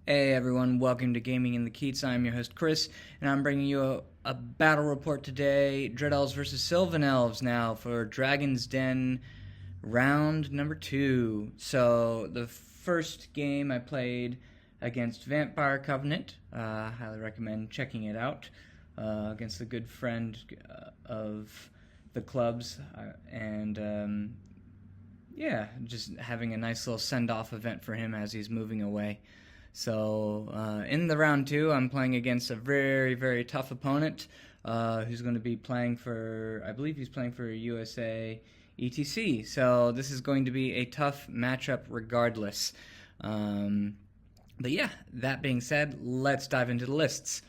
Hey everyone, welcome to Gaming in the Keats. I'm your host Chris, and I'm bringing you a battle report today. Dread Elves versus Sylvan Elves now for Dragon's Den round number 2. So the first game I played against Vampire Covenant. Highly recommend checking it out. Against a good friend of the clubs, and yeah, just having a nice little send-off event for him as he's moving away. So in the round 2, I'm playing against a very, very tough opponent who's going to be playing for, I believe he's playing for USA ETC. So this is going to be a tough matchup regardless. But yeah, that being said, let's dive into the lists.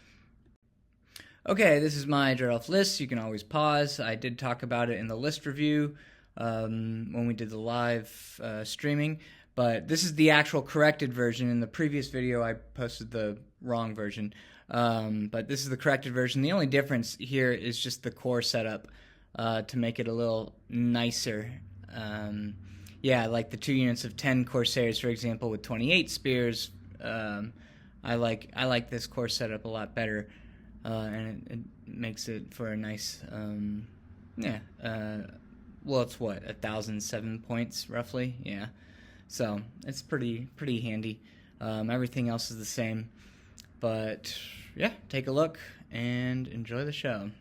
Okay, this is my Dread Elf list. You can always pause. I did talk about it in the list review when we did the live streaming. But this is the actual corrected version. In the previous video, I posted the wrong version. But this is the corrected version. The only difference here is just the core setup to make it a little nicer. Yeah, like the 2 units of 10 Corsairs, for example, with 28 spears. I like this core setup a lot better. And it makes it for a nice, well, it's what, 1,007 points, roughly? Yeah. So it's pretty handy. Everything else is the same, but yeah, take a look and enjoy the show.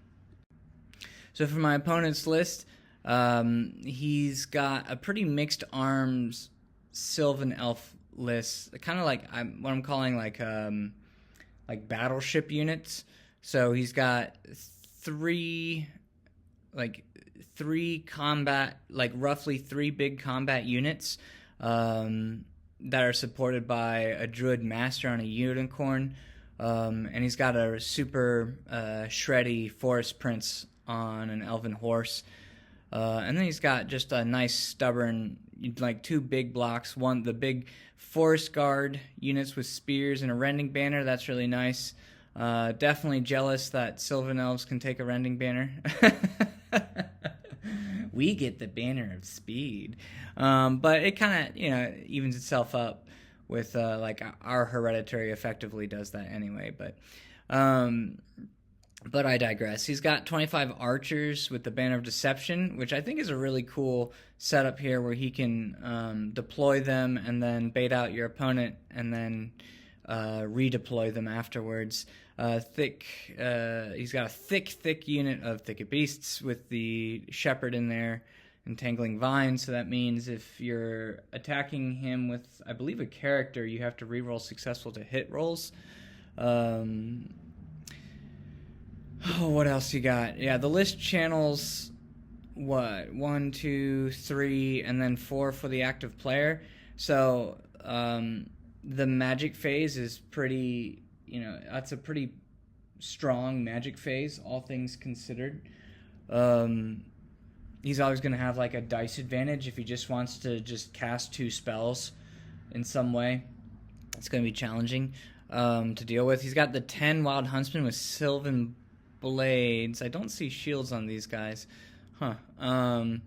So for my opponent's list, he's got a pretty mixed arms Sylvan Elf list, kind of like what I'm calling like battleship units. So he's got three combat, like roughly 3 big combat units that are supported by a druid master on a unicorn, and he's got a super shreddy forest prince on an elven horse, and then he's got just a nice stubborn, like 2 big blocks, the big forest guard units with spears and a rending banner. That's really nice. Definitely jealous that Sylvan Elves can take a rending banner. We get the banner of speed. But it kind of, evens itself up with, like, our hereditary effectively does that anyway. But I digress. He's got 25 archers with the banner of deception, which I think is a really cool setup here where he can deploy them and then bait out your opponent and then redeploy them afterwards. He's got a thick unit of thicket beasts with the shepherd in there, entangling vines. So that means if you're attacking him with, I believe, a character, you have to reroll successful to hit rolls. What else you got? Yeah, the list channels what 1, 2, 3, and then 4 for the active player. So the magic phase is pretty. That's a pretty strong magic phase, all things considered. He's always going to have like a dice advantage if he just wants to just cast 2 spells in some way. It's going to be challenging to deal with. He's got the 10 Wild Huntsmen with Sylvan Blades. I don't see shields on these guys. And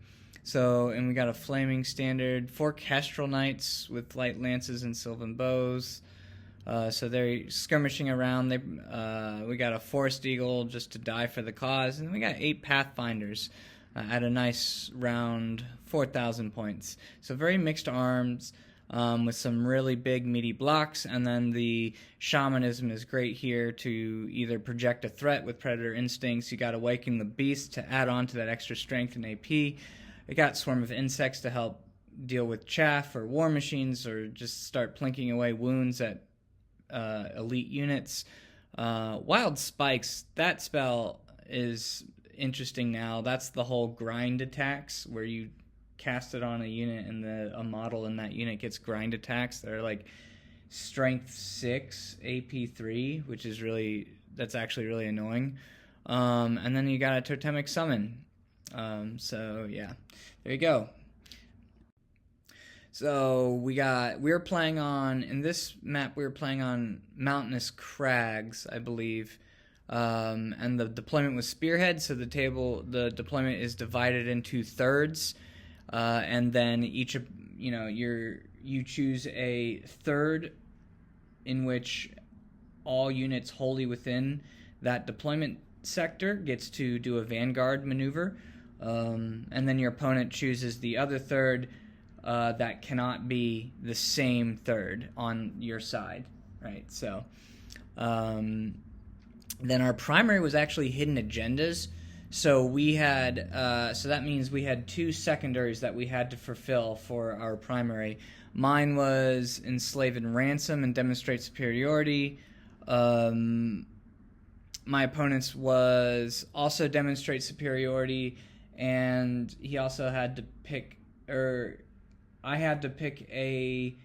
we got a Flaming Standard, 4 Kestrel Knights with Light Lances and Sylvan Bows. So they're skirmishing around. We got a Forest Eagle just to die for the cause. And we got 8 Pathfinders at a nice round 4,000 points. So very mixed arms with some really big meaty blocks. And then the Shamanism is great here to either project a threat with Predator Instincts. You got Awaken the Beast to add on to that extra strength and AP. We got Swarm of Insects to help deal with chaff or war machines or just start plinking away wounds at elite units. Wild Spikes, that spell is interesting now. That's the whole grind attacks where you cast it on a unit and a model in that unit gets grind attacks. They're like strength 6, AP 3, which is that's actually really annoying. And then you got a Totemic Summon. So yeah, there you go. So in this map we were playing on mountainous crags, I believe, and the deployment was spearhead. So the deployment is divided into thirds, and then you choose a third in which all units wholly within that deployment sector gets to do a vanguard maneuver, and then your opponent chooses the other third that cannot be the same third on your side, right? So then our primary was actually hidden agendas. So we had, so that means we had 2 secondaries that we had to fulfill for our primary. Mine was enslave and ransom and demonstrate superiority. My opponent's was also demonstrate superiority, and he also had to pick, or I had to pick a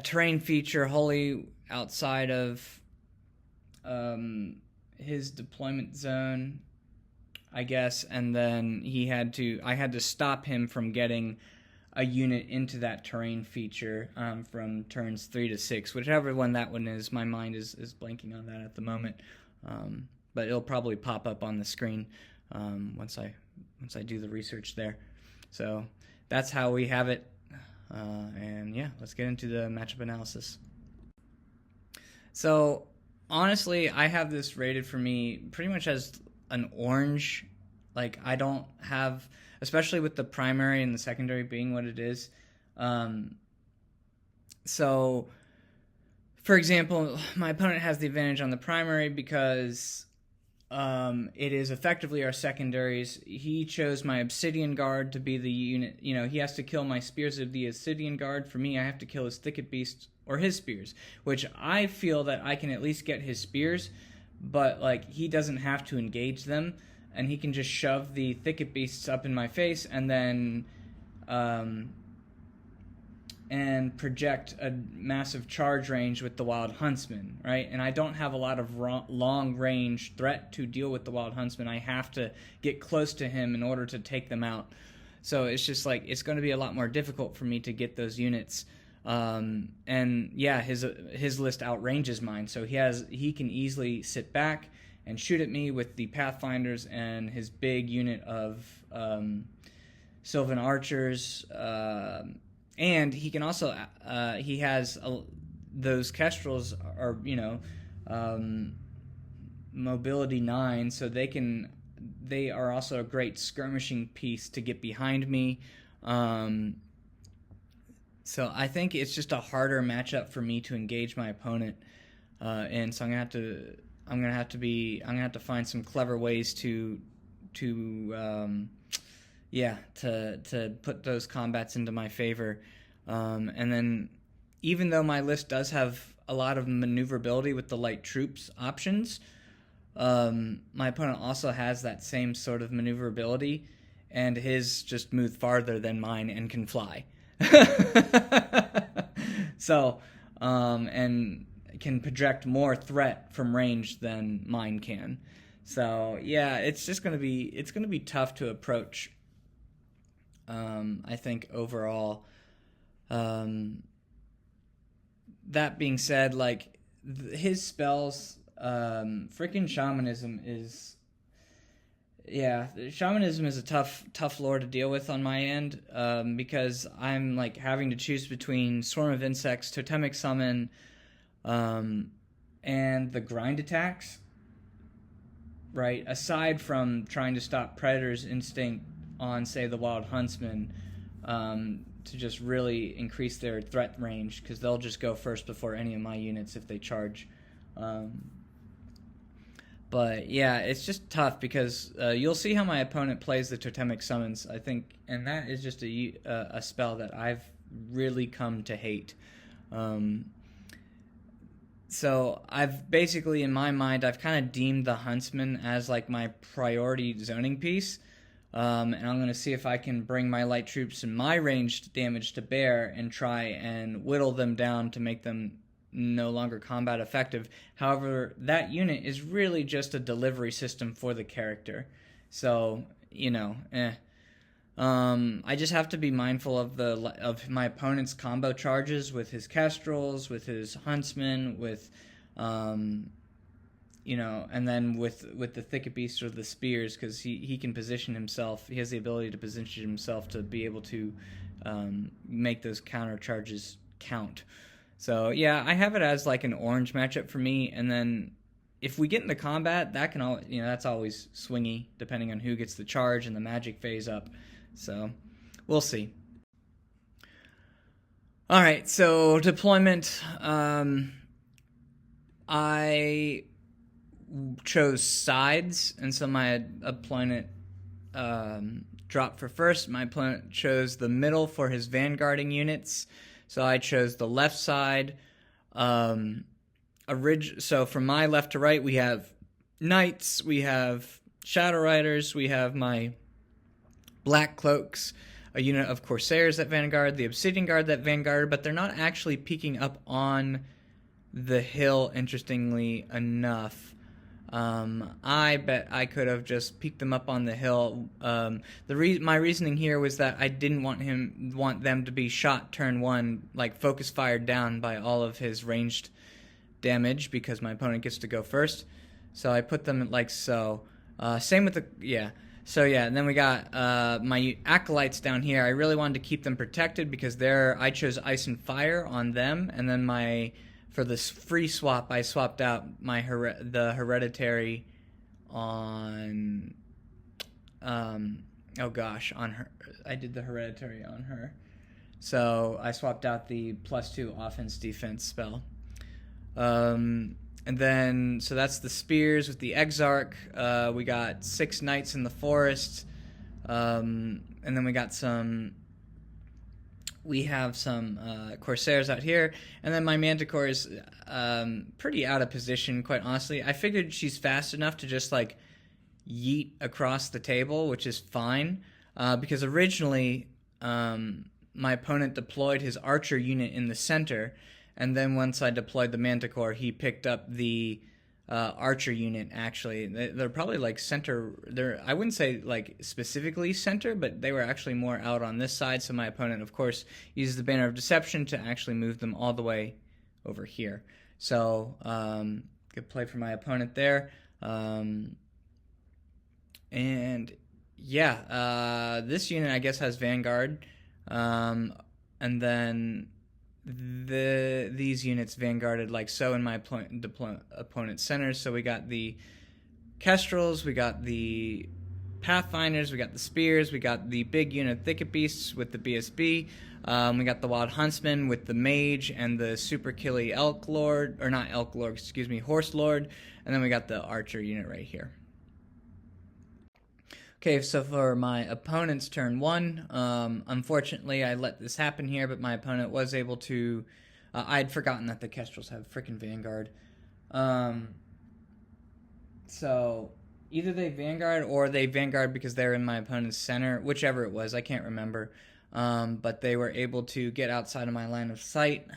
terrain feature wholly outside of his deployment zone, I guess, and then I had to stop him from getting a unit into that terrain feature from turns 3 to 6, whichever one that one is. My mind is blanking on that at the moment, but it'll probably pop up on the screen once I do the research there. So that's how we have it, and yeah, let's get into the matchup analysis. So honestly, I have this rated for me pretty much as an orange. Like, I don't have, especially with the primary and the secondary being what it is. So, for example, my opponent has the advantage on the primary because it is effectively our secondaries. He chose my Obsidian Guard to be the unit. You know, he has to kill my Spears of the Obsidian Guard. For me, I have to kill his Thicket Beast or his Spears, which I feel that I can at least get his Spears, but like, he doesn't have to engage them, and he can just shove the Thicket Beasts up in my face and then and project a massive charge range with the Wild Huntsman, right? And I don't have a lot of long-range threat to deal with the Wild Huntsman. I have to get close to him in order to take them out. So it's just like, it's going to be a lot more difficult for me to get those units. And yeah, his list outranges mine, so he can easily sit back and shoot at me with the Pathfinders and his big unit of Sylvan Archers, and he can also he has those Kestrels are, you know, mobility 9, so they are also a great skirmishing piece to get behind me. So I think it's just a harder matchup for me to engage my opponent, and so I'm gonna have to find some clever ways to put those combats into my favor. And then, even though my list does have a lot of maneuverability with the light troops options, my opponent also has that same sort of maneuverability, and his just moved farther than mine and can fly. So, and can project more threat from range than mine can. So yeah, it's gonna be tough to approach. I think overall. That being said, like, his spells, freaking shamanism is. Yeah, shamanism is a tough lore to deal with on my end, because I'm like having to choose between Swarm of Insects, Totemic Summon, and the grind attacks, right? Aside from trying to stop Predator's Instinct on, say, the Wild Huntsman, to just really increase their threat range, because they'll just go first before any of my units if they charge. But yeah, it's just tough because you'll see how my opponent plays the Totemic Summons, I think, and that is just a spell that I've really come to hate. So I've basically, in my mind, I've kind of deemed the Huntsman as like my priority zoning piece, and I'm going to see if I can bring my light troops and my ranged damage to bear and try and whittle them down to make them no longer combat effective. However, that unit is really just a delivery system for the character. So, you know, I just have to be mindful of my opponent's combo charges with his Kestrels, with his Huntsman, with, you know, and then with the Thicket Beast or the Spears, because he can position himself. He has the ability to position himself to be able to make those counter charges count. So yeah, I have it as like an orange matchup for me, and then if we get into combat, that can all that's always swingy depending on who gets the charge and the magic phase up. So we'll see. All right, so deployment. I chose sides, and so my opponent dropped for first. My opponent chose the middle for his vanguarding units, so I chose the left side. So from my left to right, we have knights, we have shadow riders, we have my black cloaks, a unit of corsairs that vanguard, the obsidian guard that vanguard, but they're not actually peeking up on the hill, interestingly enough. I bet I could have just peeked them up on the hill. My reasoning here was that I didn't want them to be shot turn one, like focus fired down by all of his ranged damage, because my opponent gets to go first. So I put them like so. Same with and then we got my acolytes down here. I really wanted to keep them protected because I chose ice and fire on them, and then for this free swap, I swapped out the hereditary on on her. I did the hereditary on her, so I swapped out the +2 offense defense spell. And then, so that's the spears with the Exarch. We got 6 knights in the forest. And then we have some corsairs out here. And then my manticore is pretty out of position, quite honestly. I figured she's fast enough to just like yeet across the table, which is fine. Because originally, my opponent deployed his archer unit in the center. And then once I deployed the manticore, he picked up the archer unit, actually. They're probably like center. I wouldn't say like specifically center, but they were actually more out on this side. So my opponent, of course, uses the Banner of Deception to actually move them all the way over here. So good play for my opponent there. And yeah, this unit, I guess, has Vanguard. And then these units vanguarded like so in my opponent's center. So we got the Kestrels, we got the Pathfinders, we got the Spears, we got the big unit Thicket Beasts with the BSB, we got the Wild Huntsman with the Mage and the Super Killy Horse Lord, and then we got the Archer unit right here. Okay, so for my opponent's turn 1, unfortunately I let this happen here, but my opponent was able to... I had forgotten that the Kestrels have frickin' Vanguard. So either they Vanguard or they Vanguard because they're in my opponent's center, whichever it was, I can't remember. But they were able to get outside of my line of sight.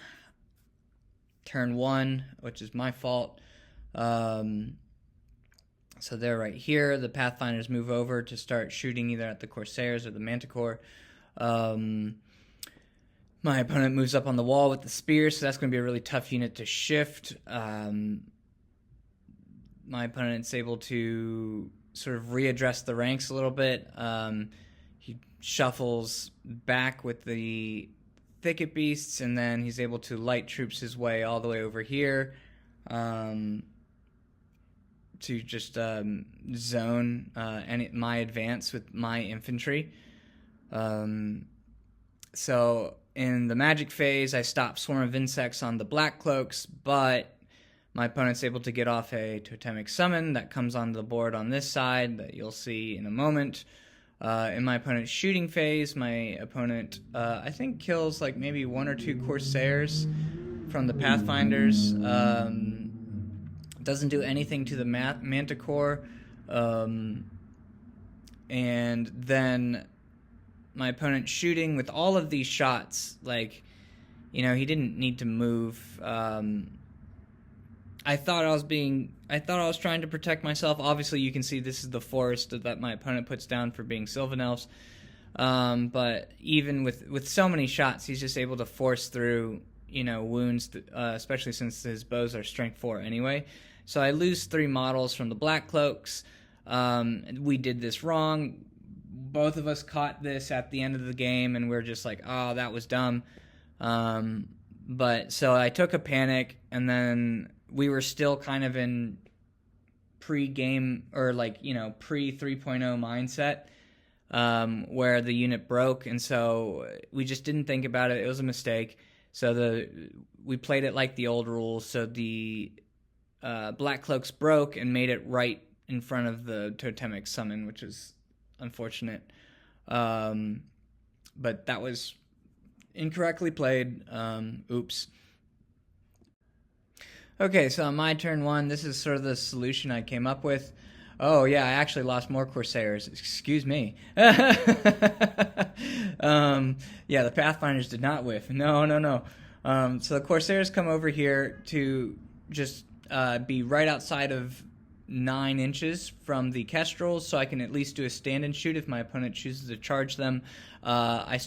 Turn 1, which is my fault. So they're right here. The Pathfinders move over to start shooting either at the Corsairs or the Manticore. My opponent moves up on the wall with the Spear, so that's going to be a really tough unit to shift. My opponent's able to sort of readdress the ranks a little bit. He shuffles back with the Thicket Beasts, and then he's able to light troops his way all the way over here. To just zone my advance with my infantry. So in the magic phase, I stopped Swarm of Insects on the Black Cloaks, but my opponent's able to get off a Totemic Summon that comes on the board on this side that you'll see in a moment. In my opponent's shooting phase, my opponent, I think, kills like maybe 1 or 2 Corsairs from the Pathfinders. Doesn't do anything to the Manticore. And then my opponent shooting with all of these shots, like, he didn't need to move. I thought I was trying to protect myself. Obviously, you can see this is the forest that my opponent puts down for being Sylvan Elves. But even with so many shots, he's just able to force through, wounds, especially since his bows are strength 4 anyway. So I lose 3 models from the Black Cloaks. We did this wrong. Both of us caught this at the end of the game, and we're just like, oh, that was dumb. But so I took a panic, and then we were still kind of in pre-game, or pre 3.0 mindset, where the unit broke, and so we just didn't think about it. It was a mistake. So we played it like the old rules. So the Black Cloaks broke and made it right in front of the totemic summon, which is unfortunate. But that was incorrectly played. Oops. Okay, so on my turn one, this is sort of the solution I came up with. Oh, yeah, I actually lost more Corsairs. Excuse me. Yeah, the Pathfinders did not whiff. No. So the Corsairs come over here to just be right outside of 9 inches from the Kestrels, so I can at least do a stand and shoot if my opponent chooses to charge them. I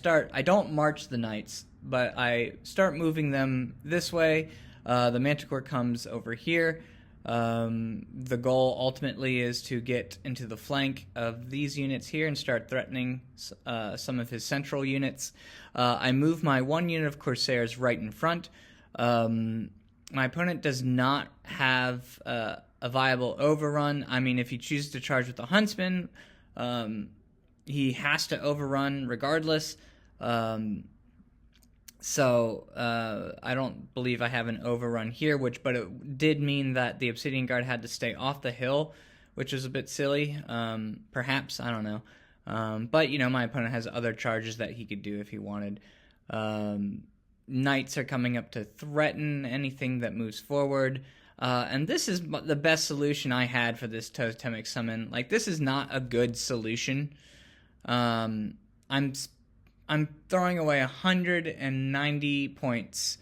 don't march the Knights, but I start moving them this way. The Manticore comes over here. The goal ultimately is to get into the flank of these units here and start threatening some of his central units. I move my 1 unit of Corsairs right in front. My opponent does not have a viable overrun. I mean, if he chooses to charge with the Huntsman, he has to overrun regardless. So I don't believe I have an overrun here, but it did mean that the Obsidian Guard had to stay off the hill, which was a bit silly. Perhaps, I don't know. But, my opponent has other charges that he could do if he wanted. Knights are coming up to threaten anything that moves forward. And this is the best solution I had for this totemic summon. Like, this is not a good solution. I'm throwing away 190 points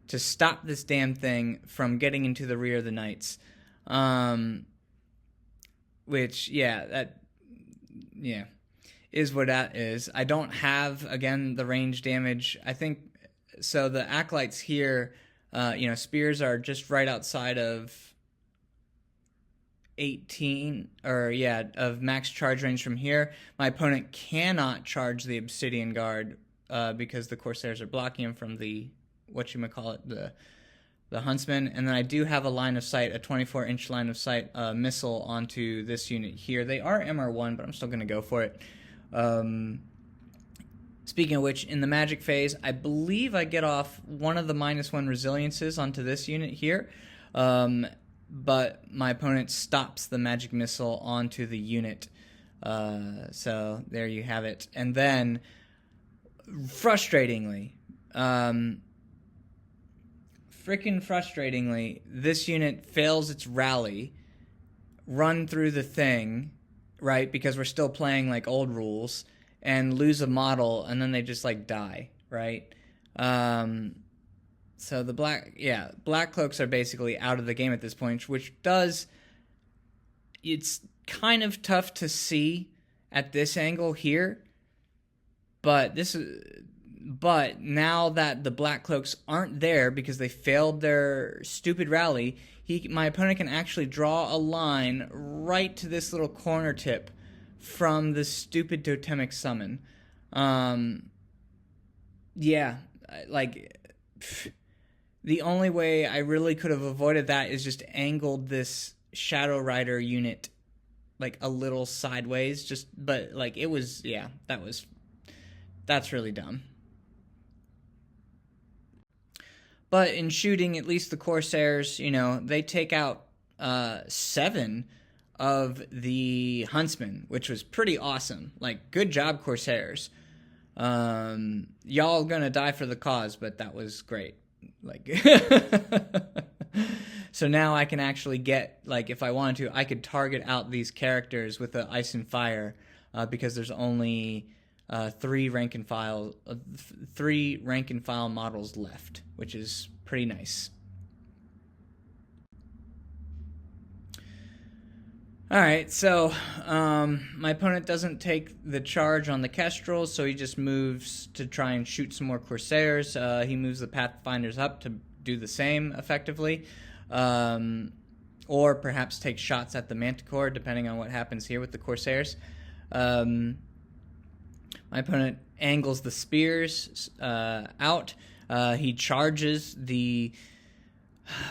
to stop this damn thing from getting into the rear of the Knights. Which, is what that is. I don't have, again, the range damage. I think, so the Acolytes here, spears are just right outside of 18, of max charge range from here. My opponent cannot charge the Obsidian Guard because the Corsairs are blocking him from the, the Huntsman. And then I do have a line of sight, a 24-inch line of sight missile onto this unit here. They are MR1, but I'm still going to go for it. Speaking of which, in the magic phase, I believe I get off one of the -1 resiliences onto this unit here. But my opponent stops the magic missile onto the unit. So there you have it. And then, frustratingly, this unit fails its rally, run through the thing, right, because we're still playing like old rules, and lose a model, and then they just like die, right? So the Black Cloaks are basically out of the game at this point, which it's kind of tough to see at this angle here, but now that the Black Cloaks aren't there because they failed their stupid rally, my opponent can actually draw a line right to this little corner tip from the stupid totemic summon. The only way I really could have avoided that is just angled this Shadow Rider unit like a little sideways, that's really dumb. But in shooting, at least the Corsairs, they take out 7 of the Huntsmen, which was pretty awesome. Like, good job, Corsairs. Y'all gonna die for the cause, but that was great. Like, so now I can actually get, like, if I wanted to, I could target out these characters with the Ice and Fire, because there's only 3 rank and file models left, which is pretty nice. Alright, so my opponent doesn't take the charge on the Kestrels, so he just moves to try and shoot some more Corsairs. He moves the Pathfinders up to do the same, effectively. Or perhaps take shots at the Manticore, depending on what happens here with the Corsairs. My opponent angles the spears out. He charges the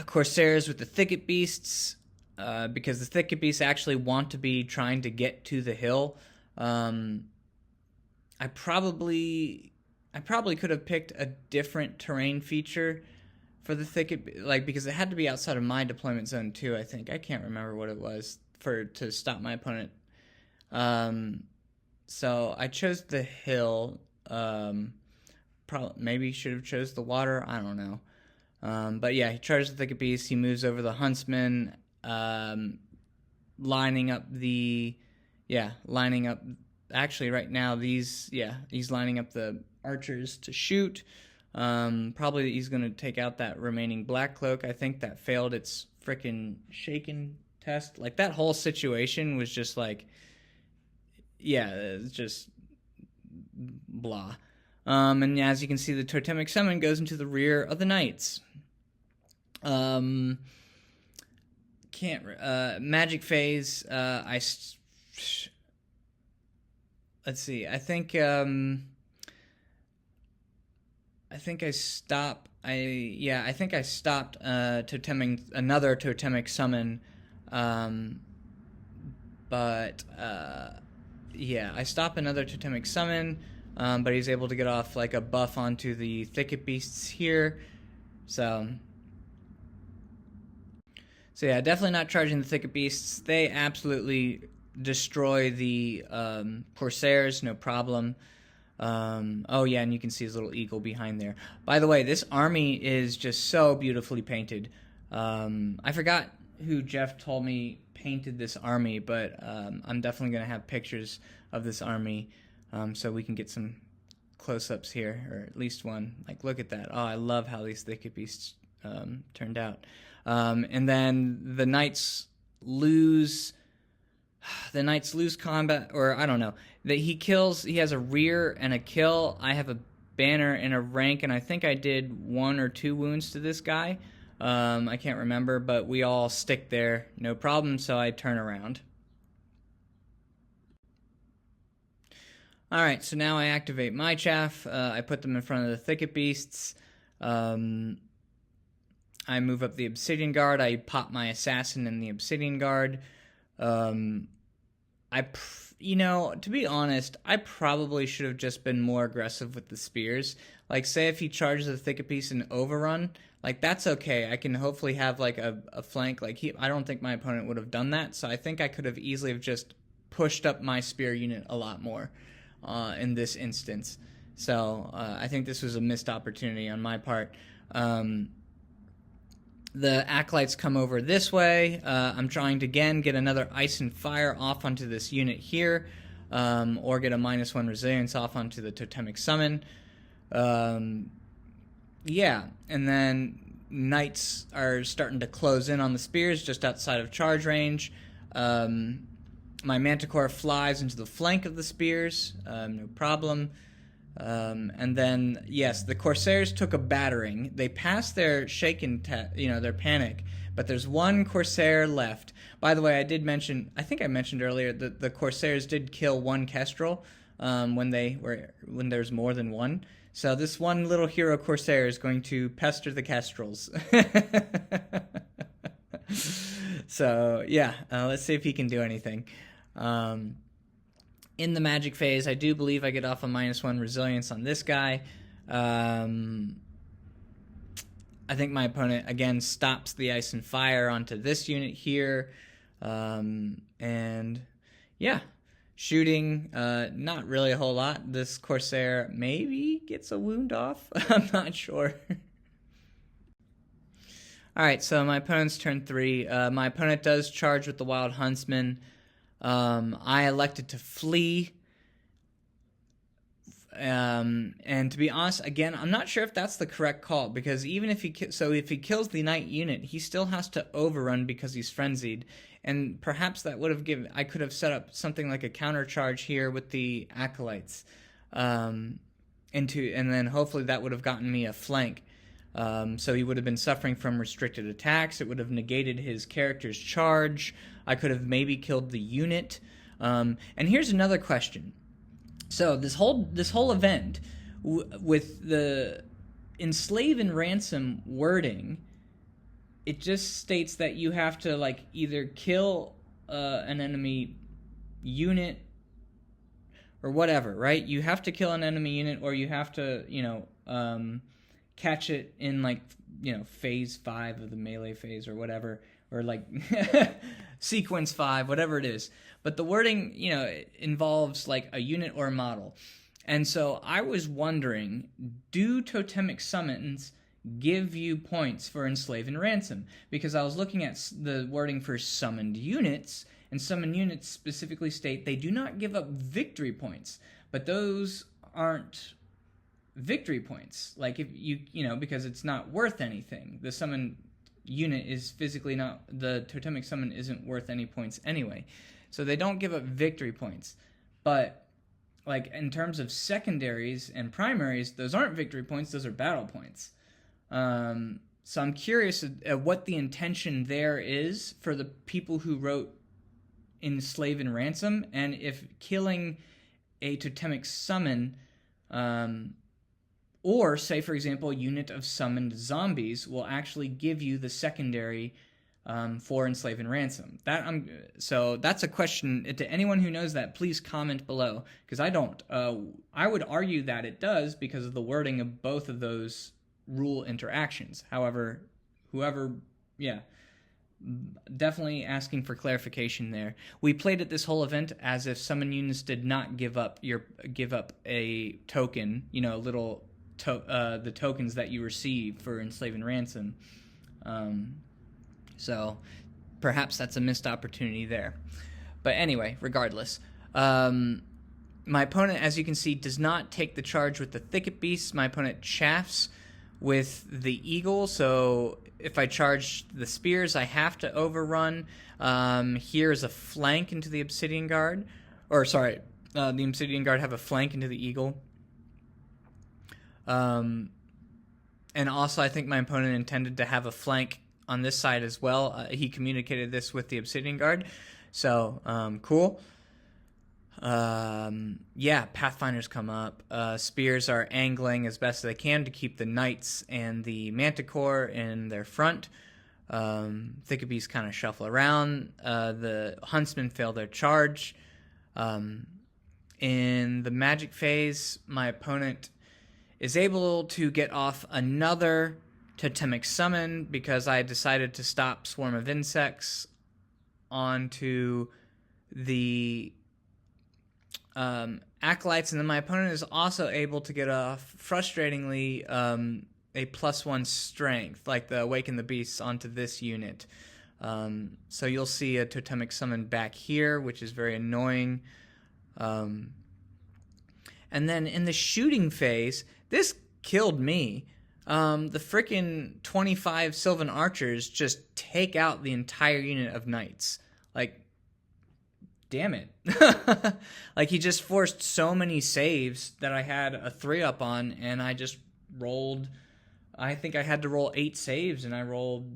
Corsairs with the Thicket Beasts, because the Thicket Beasts actually want to be trying to get to the hill. I probably could have picked a different terrain feature for the Thicket, because it had to be outside of my deployment zone too, I think. I can't remember what it was to stop my opponent. So I chose the hill. Maybe should have chose the water. I don't know. But yeah, he charges the Thicket Beast. He moves over the Huntsman, lining up. Actually, right now he's lining up the archers to shoot. Probably he's going to take out that remaining Black Cloak. I think that failed its frickin' shaken test. Like, that whole situation was just like, it's just blah. And as you can see, the Totemic Summon goes into the rear of the Knights. Magic Phase, let's see, I think I stopped another Totemic Summon, I stop another Totemic Summon, but he's able to get off like a buff onto the Thicket Beasts here, so yeah, definitely not charging the Thicket Beasts. They absolutely destroy the Corsairs, no problem. Oh yeah, and you can see his little eagle behind there. By the way, this army is just so beautifully painted. I forgot who Jeff told me painted this army, but I'm definitely going to have pictures of this army, so we can get some close-ups here, or at least one. Like, look at that. Oh, I love how these Thicket Beasts turned out. And then the Knights lose combat, or I don't know. That he has a rear and a kill. I have a banner and a rank, and I think I did 1 or 2 wounds to this guy. I can't remember, but we all stick there, no problem, so I turn around. Alright, so now I activate my chaff. I put them in front of the Thicket Beasts. I move up the Obsidian Guard. I pop my Assassin in the Obsidian Guard. To be honest, I probably should have just been more aggressive with the spears. Like, say if he charges the Thicket Beast and overrun, like, that's okay. I can hopefully have, like, a flank. Like, I don't think my opponent would have done that, so I think I could have easily have just pushed up my spear unit a lot more in this instance. So, I think this was a missed opportunity on my part. The Acolytes come over this way. I'm trying to, again, get another Ice and Fire off onto this unit here, or get a -1 Resilience off onto the Totemic Summon. Yeah, and then Knights are starting to close in on the spears just outside of charge range. My Manticore flies into the flank of the spears, no problem. And then, yes, the Corsairs took a battering. They passed their their panic, but there's one Corsair left. By the way, I think I mentioned earlier that the Corsairs did kill one Kestrel when there's more than one. So this one little hero Corsair is going to pester the Kestrels. So, yeah, let's see if he can do anything. In the Magic Phase, I do believe I get off a -1 Resilience on this guy. I think my opponent, again, stops the Ice and Fire onto this unit here. And, yeah, shooting, not really a whole lot. This Corsair maybe gets a wound off. I'm not sure. Alright, so my opponent's turn 3. My opponent does charge with the Wild Huntsman. I elected to flee. And to be honest, again, I'm not sure if that's the correct call, because even if he kills the Knight unit, he still has to overrun because he's frenzied. And perhaps that would have I could have set up something like a counter charge here with the Acolytes. And then hopefully that would have gotten me a flank. So he would have been suffering from restricted attacks. It would have negated his character's charge. I could have maybe killed the unit. And here's another question. So this whole event, enslave and ransom wording, it just states that you have to like either kill an enemy unit or whatever, right? You have to kill an enemy unit, or you have to, catch it in like, phase 5 of the melee phase or whatever, or like sequence 5, whatever it is. But the wording, involves like a unit or a model. And so I was wondering, do totemic summons give you points for enslave and ransom? Because I was looking at the wording for summoned units, and summoned units specifically state they do not give up victory points, but those aren't victory points. Like if because it's not worth anything. The summoned unit is physically not, the totemic summon isn't worth any points anyway. So they don't give up victory points. But like in terms of secondaries and primaries, those aren't victory points, those are battle points. So I'm curious at what the intention there is for the people who wrote enslave and ransom, and if killing a totemic summon, or say for example a unit of summoned zombies, will actually give you the secondary for enslave and ransom. So that's a question to anyone who knows that. Please comment below, because I don't. I would argue that it does because of the wording of both of those rule interactions. However, definitely asking for clarification there. We played at this whole event as if summon units did not give up a token, the tokens that you receive for enslave and ransom. So perhaps that's a missed opportunity there. But anyway, regardless, my opponent, as you can see, does not take the charge with the thicket beasts. My opponent chaffs with the eagle, so if I charge the spears, I have to overrun. Here is a flank into the obsidian guard. The obsidian guard have a flank into the eagle. And also, I think my opponent intended to have a flank on this side as well. He communicated this with the obsidian guard. So, cool. Pathfinders come up. Spears are angling as best as they can to keep the knights and the manticore in their front. Thicket beasts kind of shuffle around. The huntsmen fail their charge. In the magic phase, my opponent is able to get off another totemic summon because I decided to stop Swarm of Insects onto the acolytes, and then my opponent is also able to get off, frustratingly, a +1 strength, like the Awaken the Beasts, onto this unit. So you'll see a totemic summon back here, which is very annoying. And then in the shooting phase, this killed me. The frickin' 25 Sylvan archers just take out the entire unit of knights. Like, damn it. Like, he just forced so many saves that I had a 3-up on, and I just rolled, I think I had to roll 8 saves, and I rolled,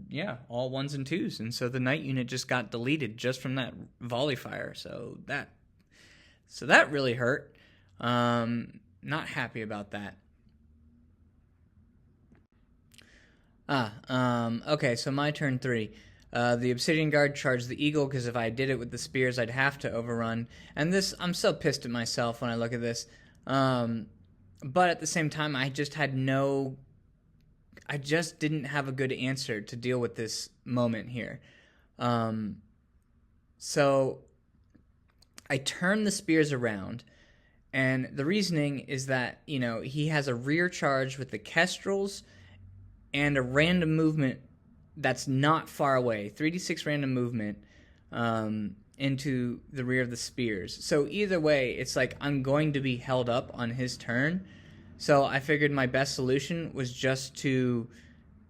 all 1s and 2s, and so the knight unit just got deleted just from that volley fire, so that really hurt. Not happy about that. Okay, so my turn 3. The Obsidian Guard charged the Eagle, because if I did it with the spears, I'd have to overrun. And this, I'm so pissed at myself when I look at this. But at the same time, I just didn't have a good answer to deal with this moment here. So I turned the spears around, and the reasoning is that, he has a rear charge with the Kestrels and a random movement that's not far away, 3d6 random movement into the rear of the spears. So either way, it's like I'm going to be held up on his turn. So I figured my best solution was just to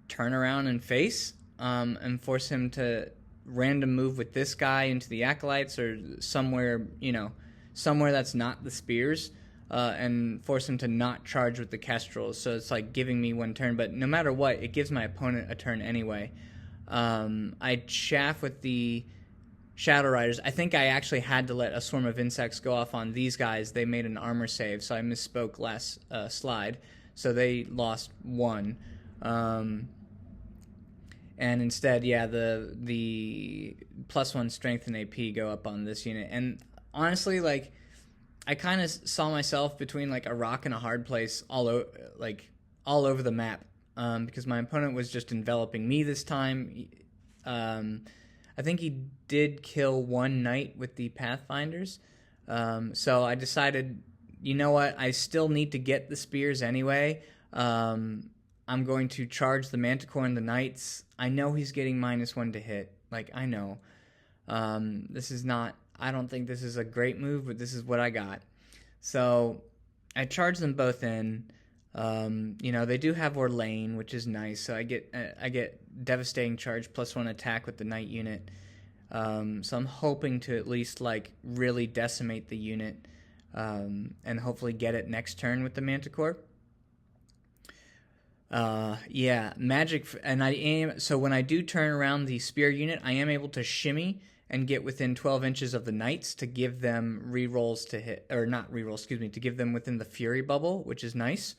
turn around and face, and force him to random move with this guy into the acolytes or somewhere, somewhere that's not the spears. And force him to not charge with the Kestrels, so it's like giving me 1 turn, but no matter what, it gives my opponent a turn anyway. I chaff with the Shadow Riders. I think I actually had to let a Swarm of Insects go off on these guys. They made an armor save, so I misspoke last slide. so they lost 1. And instead, yeah, the +1 strength and AP go up on this unit. And honestly, like, I kind of saw myself between like a rock and a hard place all over the map, because my opponent was just enveloping me this time. I think he did kill 1 knight with the Pathfinders, so I decided, you know what, I still need to get the spears anyway. I'm going to charge the Manticore and the Knights. I know he's getting -1 to hit. Like, I know. This is not... I don't think this is a great move, but this is what I got. So, I charge them both in. You know, they do have Orlane, which is nice. So I get Devastating Charge +1 attack with the Knight unit. So I'm hoping to at least, like, really decimate the unit. And hopefully get it next turn with the Manticore. Yeah, magic, and so when I do turn around the spear unit, I am able to shimmy and get within 12 inches of the knights to give them rerolls to hit, or not rerolls, excuse me, to give them within the fury bubble, which is nice.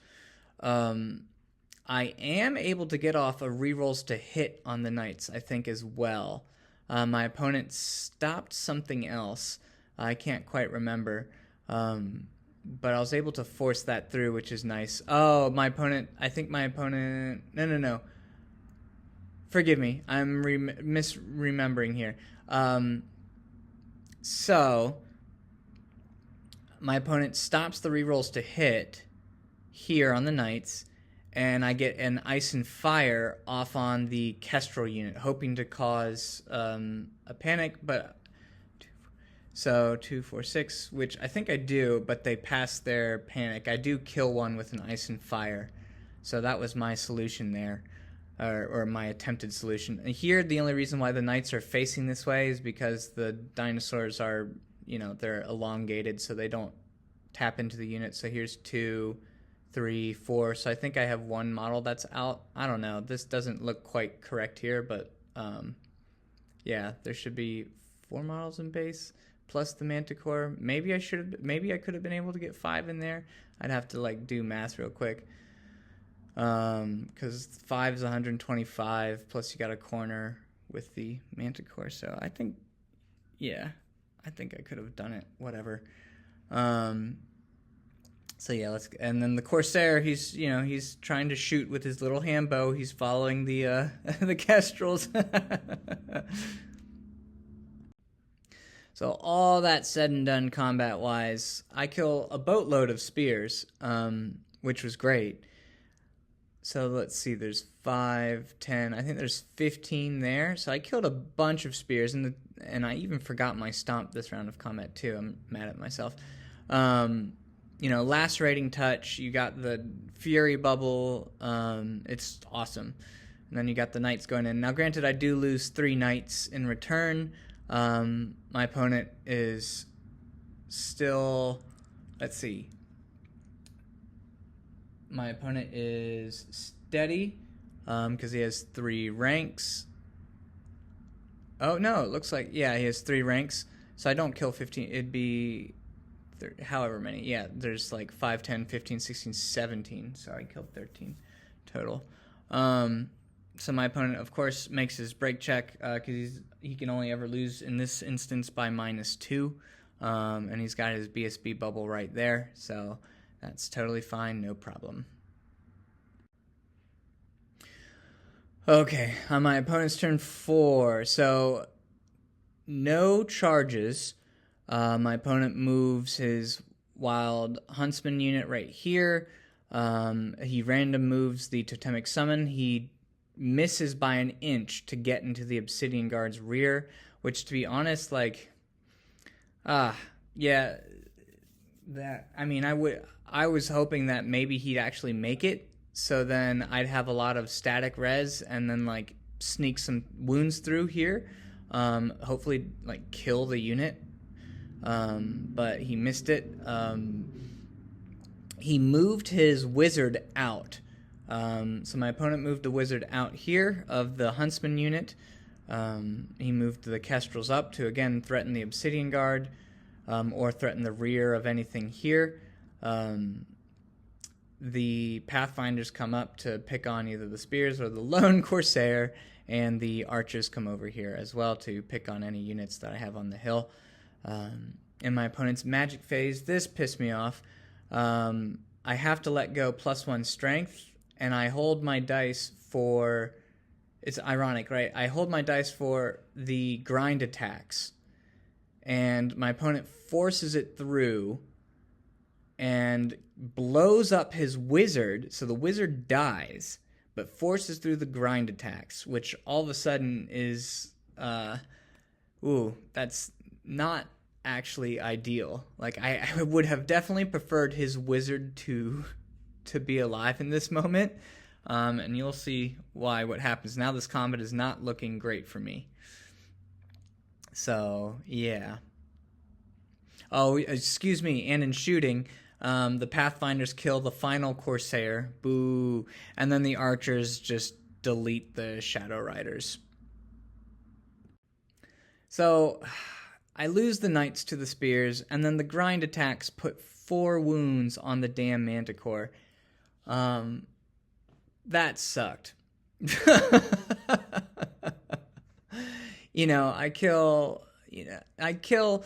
I am able to get off a rerolls to hit on the knights, I think, as well. My opponent stopped something else. I can't quite remember. But I was able to force that through, which is nice. Oh, I think my opponent... No. Forgive me. I'm misremembering here. So, my opponent stops the rerolls to hit here on the Knights, and I get an Ice and Fire off on the Kestrel unit, hoping to cause a panic, but... So 2, 4, 6, which I think I do, but they pass their panic. I do kill one with an Ice and Fire. So that was my solution there, or my attempted solution. And here, the only reason why the Knights are facing this way is because the dinosaurs are, you know, they're elongated, so they don't tap into the unit. So here's 2, 3, 4. So I think I have 1 model that's out. I don't know. This doesn't look quite correct here, but yeah, there should be 4 models in base. Plus the Manticore. Maybe I could have been able to get 5 in there. I'd have to like do math real quick. Because 5 is 125, plus you got a corner with the Manticore. So I think, yeah, I think I could have done it. Whatever. So yeah, and then the Corsair, he's trying to shoot with his little hand bow. He's following the the Kestrels. So all that said and done combat-wise, I kill a boatload of spears, which was great. So let's see, there's 5, 10, I think there's 15 there. So I killed a bunch of spears, and I even forgot my stomp this round of combat too. I'm mad at myself. You know, lacerating touch, you got the fury bubble, it's awesome. And then you got the knights going in. Now granted, I do lose 3 knights in return. My opponent is still, let's see, my opponent is steady, because he has 3 ranks. Oh, no, it looks like, yeah, he has 3 ranks, so I don't kill 15, it'd be however many, yeah, there's like 5, 10, 15, 16, 17, so I killed 13 total. So my opponent, of course, makes his break check, because he can only ever lose in this instance by -2, and he's got his BSB bubble right there, so that's totally fine, no problem. Okay, on my opponent's turn 4, so no charges. My opponent moves his Wild Huntsman unit right here. He random moves the Totemic Summon. He misses by an inch to get into the Obsidian Guard's rear, which, to be honest, like, yeah, that, I mean, I was hoping that maybe he'd actually make it, so then I'd have a lot of static res, and then, like, sneak some wounds through here, hopefully, like, kill the unit, but he missed it. He moved his wizard out. So my opponent moved the wizard out here of the Huntsman unit. He moved the Kestrels up to, again, threaten the Obsidian Guard, or threaten the rear of anything here. the Pathfinders come up to pick on either the spears or the lone Corsair, and the archers come over here as well to pick on any units that I have on the hill. In my opponent's magic phase, this pissed me off. I have to let go +1 strength, and I hold my dice for... It's ironic, right? I hold my dice for the grind attacks, and my opponent forces it through and blows up his wizard, so the wizard dies, but forces through the grind attacks, which all of a sudden is, that's not actually ideal. Like, I would have definitely preferred his wizard to be alive in this moment, and you'll see why what happens. Now this combat is not looking great for me. So, yeah. Oh, excuse me, and in shooting, the Pathfinders kill the final Corsair. Boo. And then the archers just delete the Shadow Riders. So, I lose the knights to the spears, and then the grind attacks put 4 wounds on the damn Manticore. That sucked. I kill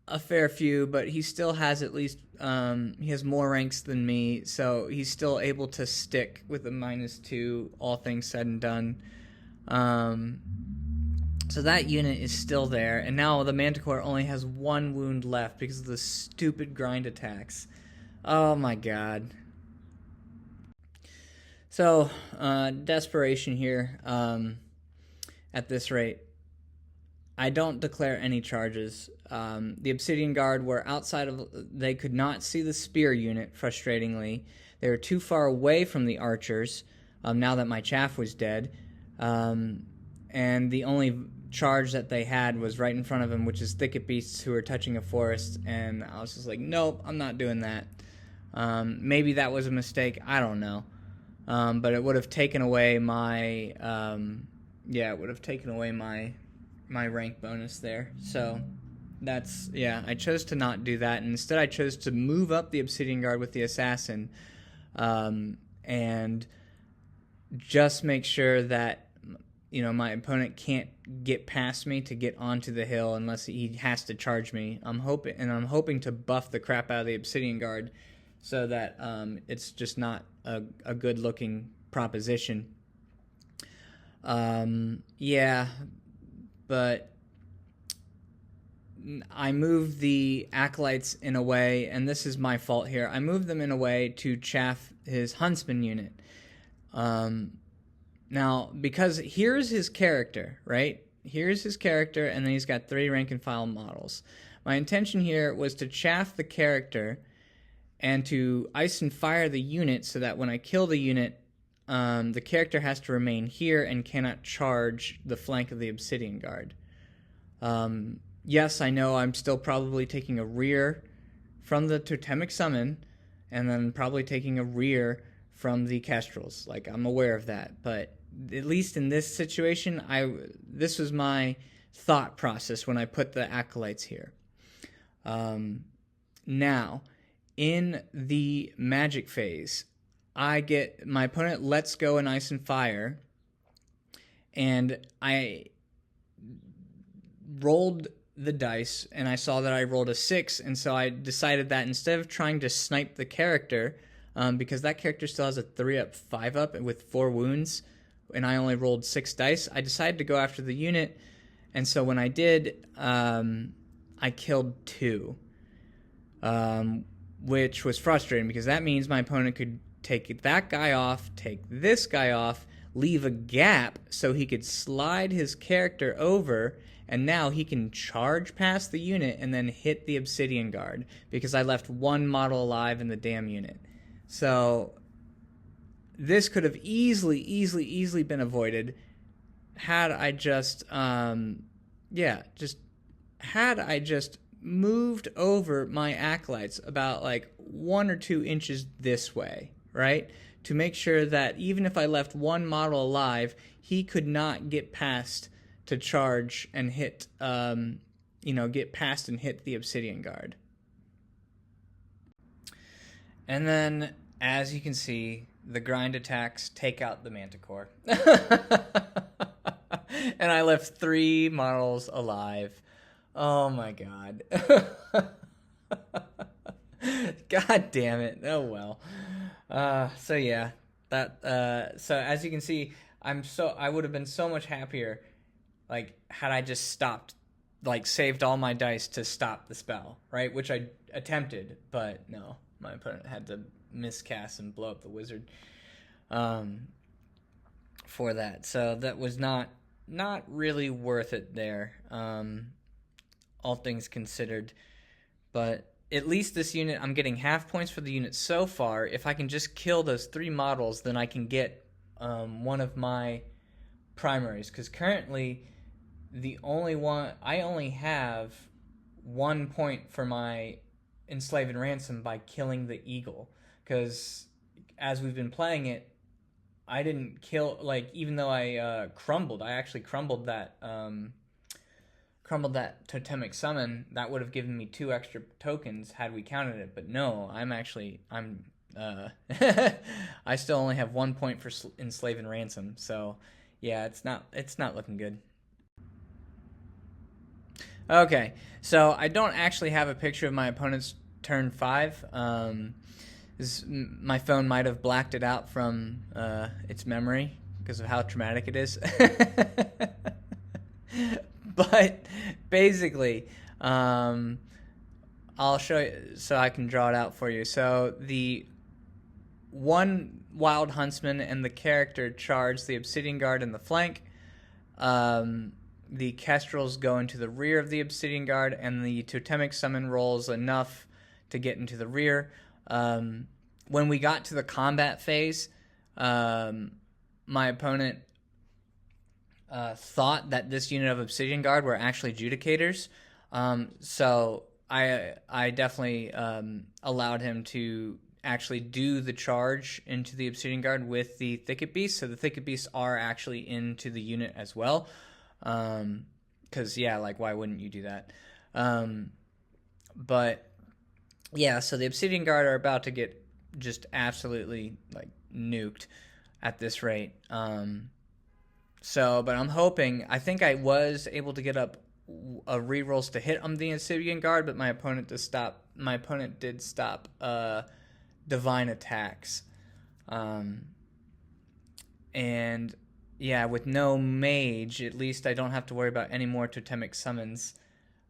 a fair few, but he still has at least, he has more ranks than me, so he's still able to stick with a -2, all things said and done. So that unit is still there, and now the Manticore only has 1 wound left because of the stupid grind attacks. Oh my god. So, desperation here, at this rate. I don't declare any charges. The Obsidian Guard were outside of... They could not see the spear unit, frustratingly. They were too far away from the archers, now that my chaff was dead. And the only charge that they had was right in front of them, which is Thicket Beasts who are touching a forest, and I was just like, nope, I'm not doing that. Maybe that was a mistake, I don't know. But it would have taken away my... it would have taken away my rank bonus there. So that's, I chose to not do that, and instead I chose to move up the Obsidian Guard with the Assassin, and just make sure that my opponent can't get past me to get onto the hill unless he has to charge me. I'm hoping to buff the crap out of the Obsidian Guard so that it's just not a good looking proposition. But I moved the Acolytes in a way, and this is my fault here, I moved them in a way to chaff his Huntsman unit. Now, because here's his character, right? Here's his character, and then he's got 3 rank and file models. My intention here was to chaff the character and to ice and fire the unit so that when I kill the unit, the character has to remain here and cannot charge the flank of the Obsidian Guard. Yes, I know I'm still probably taking a rear from the Totemic Summon, and then probably taking a rear from the Kestrels. Like, I'm aware of that, but at least in this situation, this was my thought process when I put the Acolytes here. Now, in the magic phase, my opponent lets go an ice and fire, and I rolled the dice, and I saw that I rolled a 6, and so I decided that instead of trying to snipe the character, because that character still has a 3-up, 5-up with 4 wounds, and I only rolled 6 dice, I decided to go after the unit, and so when I did, I killed 2, which was frustrating, because that means my opponent could take that guy off, take this guy off, leave a gap so he could slide his character over, and now he can charge past the unit and then hit the Obsidian Guard, because I left 1 model alive in the damn unit. So this could have easily been avoided had I just, had I just moved over my Acolytes about like 1 or 2 inches this way, right? To make sure that even if I left 1 model alive, he could not get past to charge and hit, get past and hit the Obsidian Guard. And then, as you can see, the grind attacks take out the Manticore. And I left 3 models alive. Oh my god. God damn it. Oh well. So yeah. So as you can see, I would have been so much happier, like, had I just stopped, like, saved all my dice to stop the spell, right? Which I attempted, but no. My opponent had to miscast and blow up the wizard for that. So that was not really worth it there, all things considered. But at least this unit, I'm getting half points for the unit so far. If I can just kill those 3 models, then I can get one of my primaries. Because currently, I only have 1 point for my Enslave and Ransom by killing the eagle, because as we've been playing it, I didn't kill, like, even though I crumbled, I actually crumbled that totemic summon. That would have given me 2 extra tokens had we counted it, but no, I still only have 1 point for Enslave and Ransom, so yeah, it's not looking good. Okay, so I don't actually have a picture of my opponent's turn 5. My phone might have blacked it out from its memory because of how traumatic it is. But basically, I'll show you so I can draw it out for you. So the 1 Wild Huntsman and the character charge the Obsidian Guard in the flank. The Kestrels go into the rear of the Obsidian Guard, and the Totemic Summon rolls enough to get into the rear. When we got to the combat phase, my opponent thought that this unit of Obsidian Guard were actually Judicators. So I definitely allowed him to actually do the charge into the Obsidian Guard with the Thicket Beasts. So the Thicket Beasts are actually into the unit as well. Because, yeah, like, why wouldn't you do that? But, yeah, so the Obsidian Guard are about to get just absolutely, like, nuked at this rate. But I'm hoping, I think I was able to get up rerolls to hit on the Obsidian Guard, but my opponent did stop divine attacks. And yeah, with no mage, at least I don't have to worry about any more totemic summons.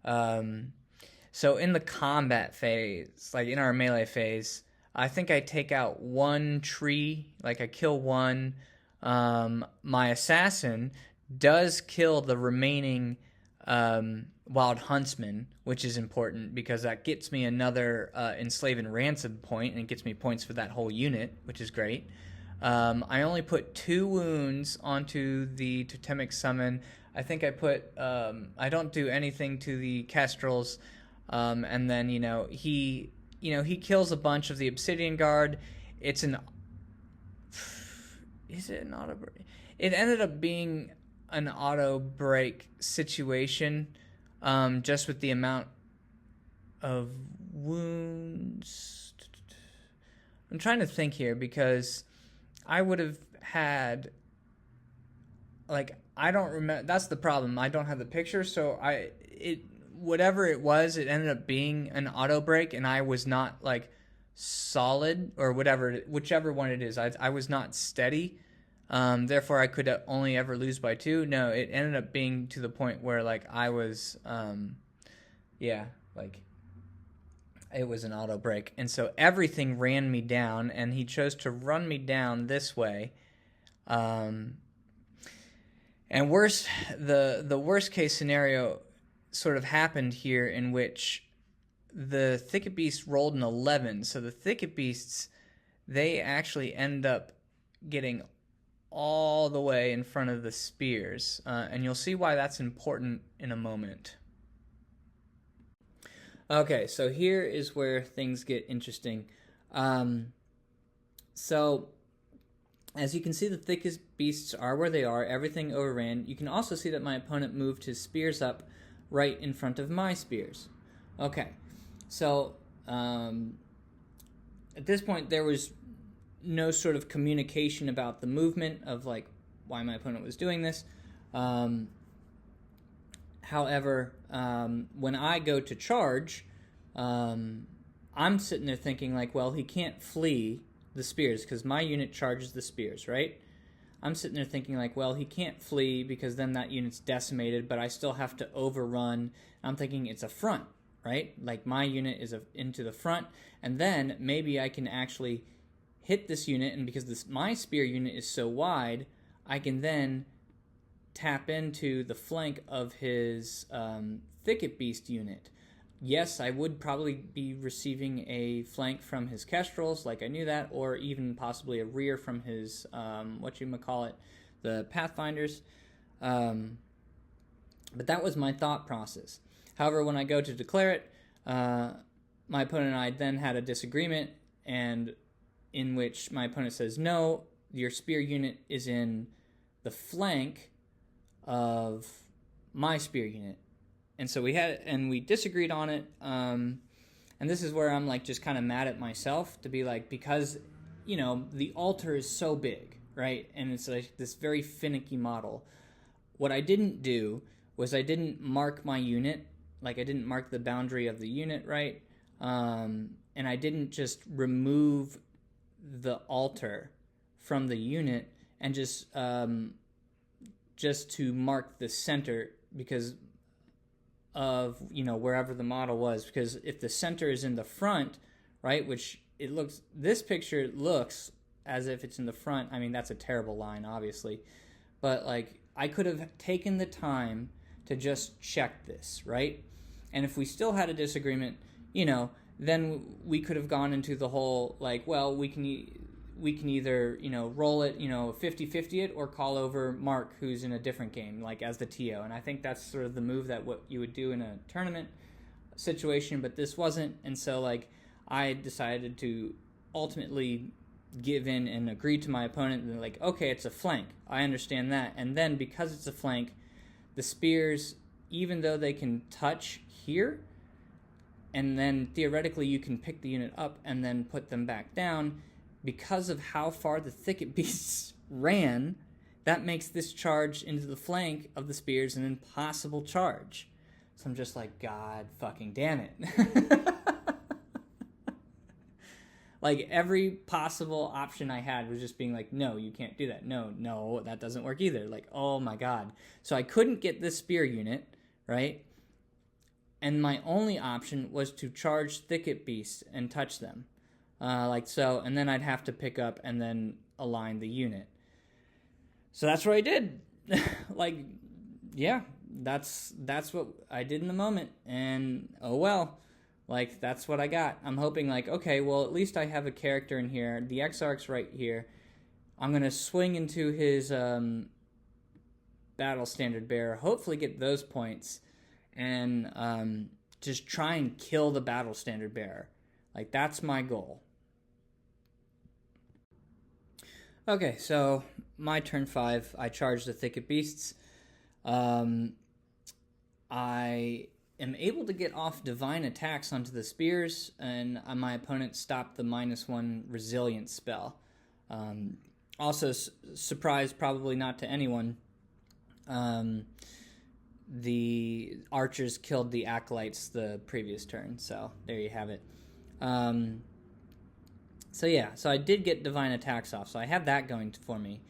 So in the combat phase, like in our melee phase, I think I take out 1 tree, like I kill 1. My assassin does kill the remaining Wild Huntsman, which is important because that gets me another Enslave and Ransom point, and it gets me points for that whole unit, which is great. I only put 2 wounds onto the Totemic Summon. I think I put, I don't do anything to the Kestrels, and then, he kills a bunch of the Obsidian Guard. Is it an auto break? It ended up being an auto break situation, just with the amount of wounds. I'm trying to think here because I would have had, like, I don't remember. That's the problem. I don't have the picture, so whatever it was, it ended up being an auto break, and I was not, like, solid, or whichever one it is. I was not steady. Therefore, I could only ever lose by 2. No, it ended up being to the point where, like, I was, it was an auto break. And so everything ran me down, and he chose to run me down this way. And worse, the worst case scenario sort of happened here, in which the Thicket Beast rolled an 11. So the Thicket Beasts, they actually end up getting all the way in front of the spears. And you'll see why that's important in a moment. Okay, so here is where things get interesting. So, as you can see, the Thicket Beasts are where they are. Everything overran. You can also see that my opponent moved his spears up right in front of my spears. Okay, so at this point, there was no sort of communication about the movement of, like, why my opponent was doing this. However, when I go to charge, I'm sitting there thinking, like, well, he can't flee the spears because my unit charges the spears, right? I'm sitting there thinking, like, well, he can't flee because then that unit's decimated, but I still have to overrun. I'm thinking it's a front, right? Like, my unit is into the front, and then maybe I can actually hit this unit, and because my spear unit is so wide, I can then tap into the flank of his Thicket Beast unit. Yes, I would probably be receiving a flank from his Kestrels, like I knew that, or even possibly a rear from his, the Pathfinders. But that was my thought process. However, when I go to declare it, my opponent and I then had a disagreement, and in which my opponent says, no, your spear unit is in the flank of my spear unit. And so we disagreed on it, and this is where I'm, like, just kind of mad at myself to be like, because, you know, the altar is so big, right? And it's like this very finicky model. What I didn't do was I didn't mark my unit, like I didn't mark the boundary of the unit, right? And I didn't just remove the altar from the unit and just to mark the center because of, you know, wherever the model was. Because if the center is in the front, right, which this picture looks as if it's in the front. I mean, that's a terrible line, obviously. But, like, I could have taken the time to just check this, right? And if we still had a disagreement, you know, then we could have gone into the whole, like, well, we can either, you know, roll it, you know, 50-50 it, or call over Mark, who's in a different game, like, as the TO. And I think that's sort of the move that what you would do in a tournament situation, but this wasn't. And so, like, I decided to ultimately give in and agree to my opponent, and like, okay, it's a flank. I understand that. And then because it's a flank, the spears, even though they can touch here, and then theoretically you can pick the unit up and then put them back down, because of how far the Thicket Beasts ran, that makes this charge into the flank of the spears an impossible charge. So I'm just like, God fucking damn it. Like, every possible option I had was just being like, no, you can't do that. No, that doesn't work either. Like, oh my God. So I couldn't get this spear unit, right? And my only option was to charge Thicket Beasts and touch them. Like so, and then I'd have to pick up and then align the unit. So that's what I did. Like, yeah, that's what I did in the moment. And, oh well. Like, that's what I got. I'm hoping, like, okay, well, at least I have a character in here. The Exarch's right here. I'm going to swing into his Battle Standard Bearer, hopefully get those points, and just try and kill the Battle Standard Bearer. Like, that's my goal. Okay, so my turn 5, I charge the Thicket Beasts. I am able to get off divine attacks onto the spears, and my opponent stopped the -1 resilience spell. Also, surprise, probably not to anyone, the archers killed the acolytes the previous turn, so there you have it. So yeah, so I did get divine attacks off, so I have that going for me.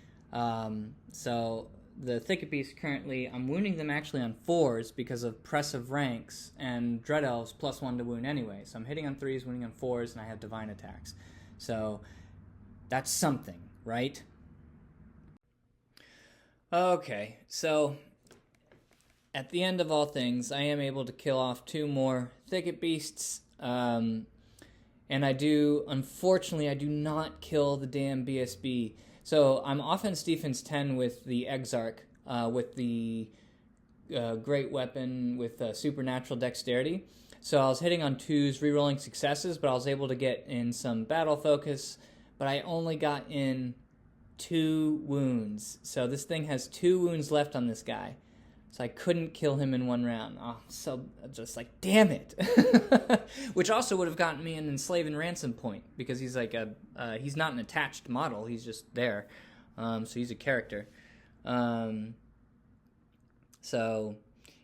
So the Thicket Beasts currently, I'm wounding them actually on 4s because of Press of Ranks and Dread Elves +1 to wound anyway. So I'm hitting on 3s, wounding on 4s, and I have divine attacks. So that's something, right? Okay, so at the end of all things, I am able to kill off 2 more Thicket Beasts. And unfortunately, I do not kill the damn BSB. So I'm offense defense 10 with the Exarch, with the great weapon with supernatural dexterity. So I was hitting on 2s, rerolling successes, but I was able to get in some battle focus, but I only got in 2 wounds. So this thing has 2 wounds left on this guy. So I couldn't kill him in one round. Oh, so just like, damn it. Which also would have gotten me an enslave and ransom point, because he's like he's not an attached model. He's just there. So he's a character. So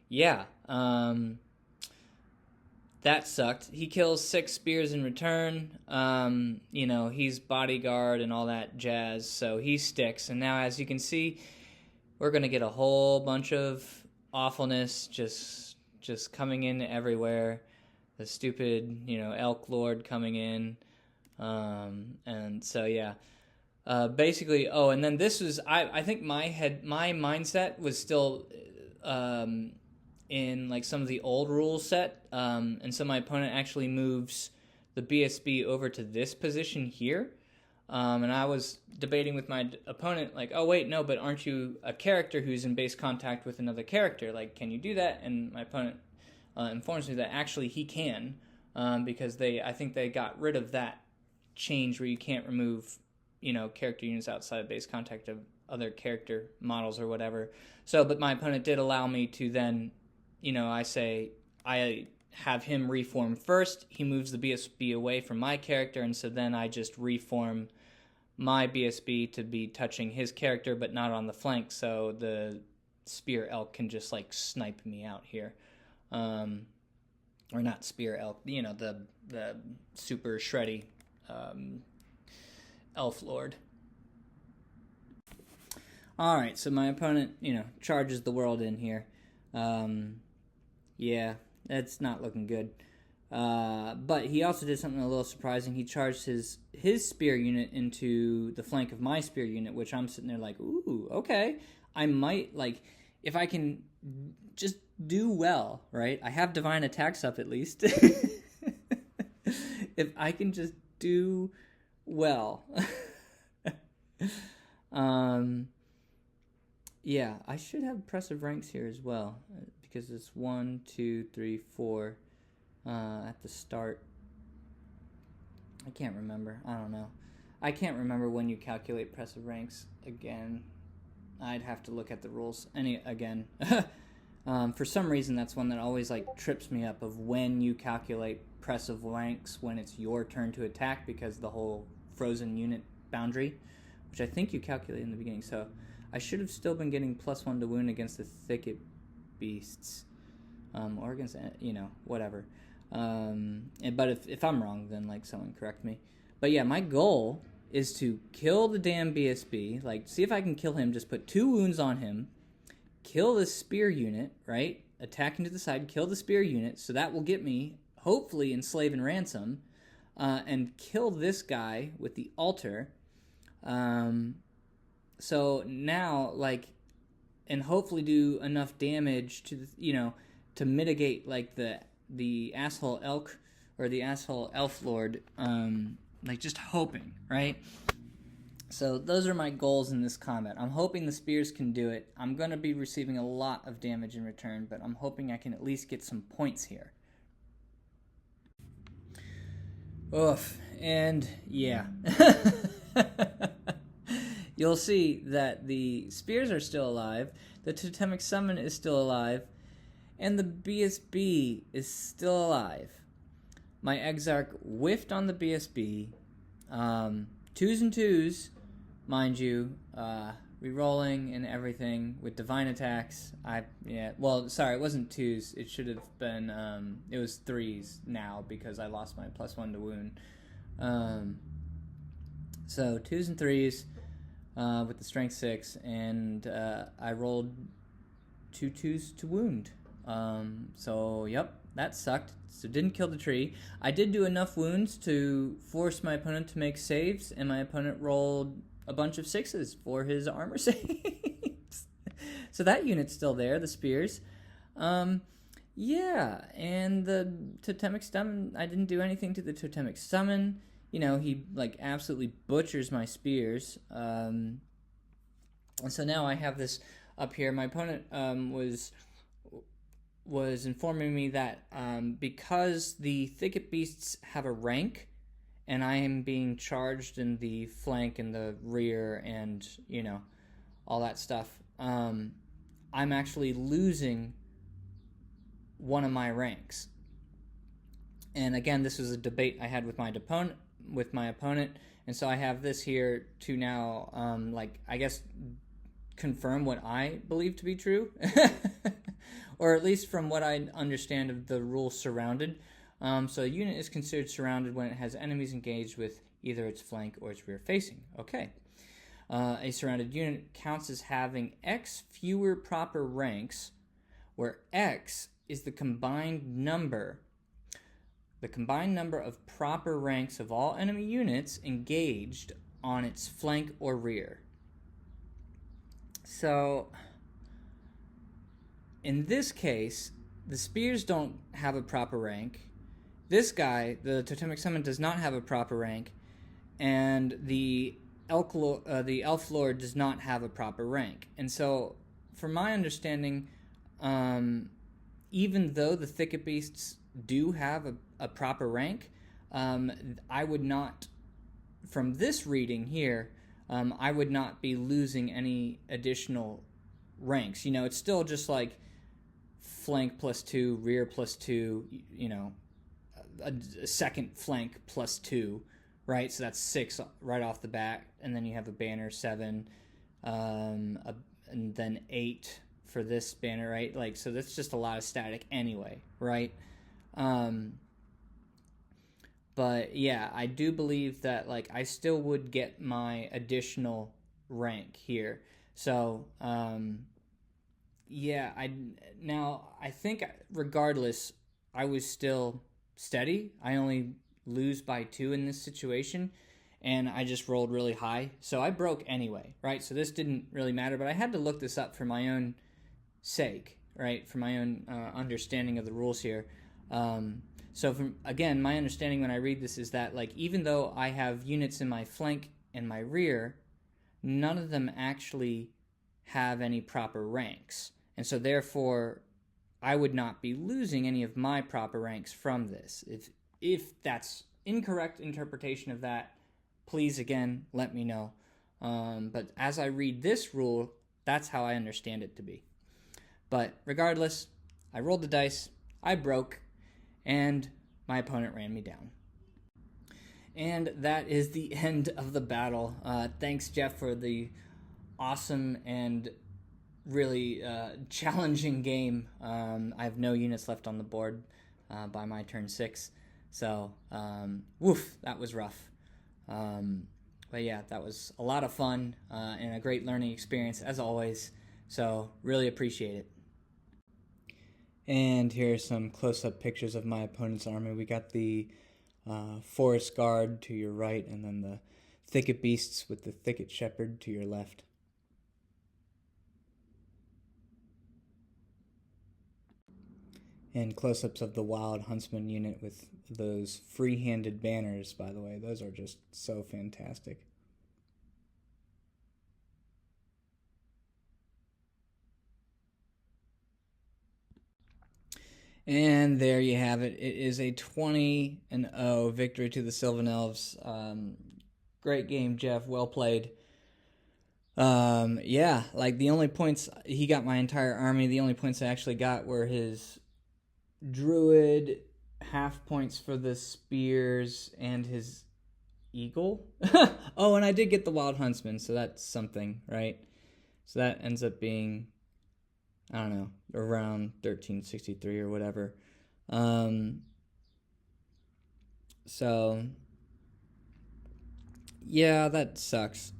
yeah. That sucked. He kills 6 spears in return. He's bodyguard and all that jazz, so he sticks. And now, as you can see, we're going to get a whole bunch of awfulness just coming in everywhere. The stupid, Elk Lord coming in. And so, yeah. Basically, and then this was, I think my mindset was still in like some of the old rules set. And so my opponent actually moves the BSB over to this position here. And I was debating with my opponent, like, oh, wait, no, but aren't you a character who's in base contact with another character? Like, can you do that? And my opponent informs me that actually he can, because I think they got rid of that change where you can't remove, character units outside of base contact of other character models or whatever. So, but my opponent did allow me to then, I have him reform first. He moves the BSB away from my character, and so then I just reform my BSB to be touching his character, but not on the flank, so the spear elk can just like snipe me out here, or not spear elk, the super shreddy elf lord. All right, so my opponent, charges the world in here. Yeah, that's not looking good. But he also did something a little surprising. He charged his spear unit into the flank of my spear unit, which I'm sitting there like, ooh, okay. I might, like, if I can just do well, right? I have divine attacks up at least. If I can just do well. Yeah, I should have impressive ranks here as well, because it's 1, 2, 3, 4 at the start. I can't remember. I don't know. I can't remember when you calculate impressive ranks again. I'd have to look at the rules again. For some reason, that's one that always like trips me up, of when you calculate impressive ranks when it's your turn to attack, because the whole frozen unit boundary, which I think you calculate in the beginning. So I should have still been getting +1 to wound against the thicket beasts, or against, whatever. But if I'm wrong, then like someone correct me. But yeah, my goal is to kill the damn BSB, like see if I can kill him, just put 2 wounds on him, kill the spear unit, right? Attack into the side, kill the spear unit, so that will get me, hopefully, enslave and ransom, and kill this guy with the altar. So now, like, and hopefully do enough damage to, to mitigate, like, the asshole elk, or the asshole elf lord, like, just hoping, right? So those are my goals in this combat. I'm hoping the spears can do it. I'm going to be receiving a lot of damage in return, but I'm hoping I can at least get some points here. Oof, and yeah. You'll see that the spears are still alive, the totemic summon is still alive, and the BSB is still alive. My Exarch whiffed on the BSB, 2s and 2s, mind you, rerolling and everything with divine attacks. It wasn't 2s, it should have been, it was 3s now, because I lost my +1 to wound. So 2s and 3s, with the strength 6, and I rolled 2 2s to wound. So yep, that sucked. So didn't kill the tree. I did do enough wounds to force my opponent to make saves, and my opponent rolled a bunch of 6s for his armor saves. So that unit's still there, the spears. Yeah, and the totemic summon, I didn't do anything to the totemic summon. He like absolutely butchers my spears. And so now I have this up here. My opponent was informing me that because the thicket beasts have a rank, and I am being charged in the flank and the rear and all that stuff, I'm actually losing one of my ranks. And again, this was a debate I had with my opponent, and so I have this here to now, I guess, confirm what I believe to be true, or at least from what I understand of the rule surrounded. So a unit is considered surrounded when it has enemies engaged with either its flank or its rear facing. Okay. A surrounded unit counts as having X fewer proper ranks, where X is the combined number of proper ranks of all enemy units engaged on its flank or rear. So, in this case, the spears don't have a proper rank. This guy, the Totemic Summon, does not have a proper rank, and the Elf Lord does not have a proper rank. And so, from my understanding, even though the Thicket Beasts do have a proper rank, I would not, from this reading here, I would not be losing any additional ranks. You know, it's still just like flank +2, rear +2, you know, a second flank +2, right? So that's 6 right off the bat, and then you have a banner 7, and then 8 for this banner, right? Like, so that's just a lot of static anyway, right? But yeah, I do believe that, like, I still would get my additional rank here. So, yeah, I think regardless, I was still steady. I only lose by 2 in this situation, and I just rolled really high. So I broke anyway, right? So this didn't really matter, but I had to look this up for my own sake, right? For my own understanding of the rules here. So again, my understanding when I read this is that, like, even though I have units in my flank and my rear, none of them actually have any proper ranks. And so therefore, I would not be losing any of my proper ranks from this. If that's incorrect interpretation of that, please, again, let me know. But as I read this rule, that's how I understand it to be. But regardless, I rolled the dice, I broke, and my opponent ran me down. And that is the end of the battle. Thanks, Jeff, for the awesome and really challenging game. I have no units left on the board by my turn 6. So, that was rough. But yeah, that was a lot of fun and a great learning experience, as always. So, really appreciate it. And here are some close-up pictures of my opponent's army. We got the Forest Guard to your right, and then the Thicket Beasts with the Thicket Shepherd to your left. And close-ups of the Wild Huntsman unit with those free-handed banners, by the way. Those are just so fantastic. And there you have it. It is a 20-0 victory to the Sylvan Elves. Great game, Jeff. Well played. Yeah, like the only points, he got my entire army. The only points I actually got were his Druid, half points for the spears, and his eagle. Oh, and I did get the Wild Huntsman, so that's something, right? So that ends up being, I don't know, around 1363 or whatever. So, yeah, that sucks.